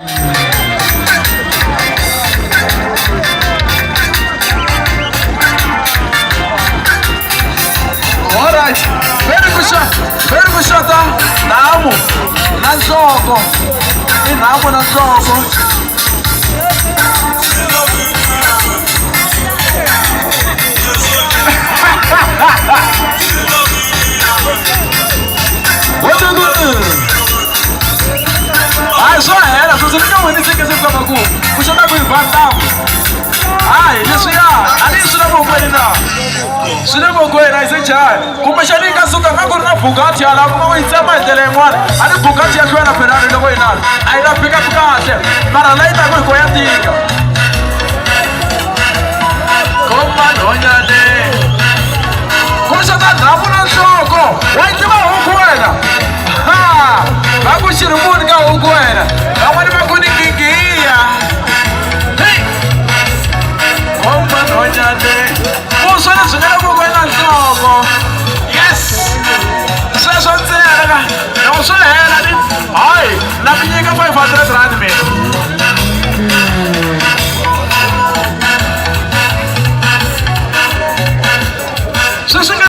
Alright, very good shot. Namu, Nazoko, Namu Nazoko. What do you do? I saw her. So you know when you take a sip of a cool, we should not be back down. Ai, isso já, ali isso não vou ver não. Isso não vou ver, aí você já. Como já nem caso que agora na Bugatti, ela não vai ser mais telemóvel. Ali Bugatti já foi na Ferrari, não vai nada. Aí ela pega Bugatti, para lá e tá com a dica. Como não né? Como já tá dando no jogo? Vai ter uma coisa. Ha! Vai curtir o mundo que é o coisa. Não vai mais com ninguém que ia. Funciona se não vou ganhar jogo. Yes. Você só não sou ela, né? Ai, na minha vai fazer atrás de mim.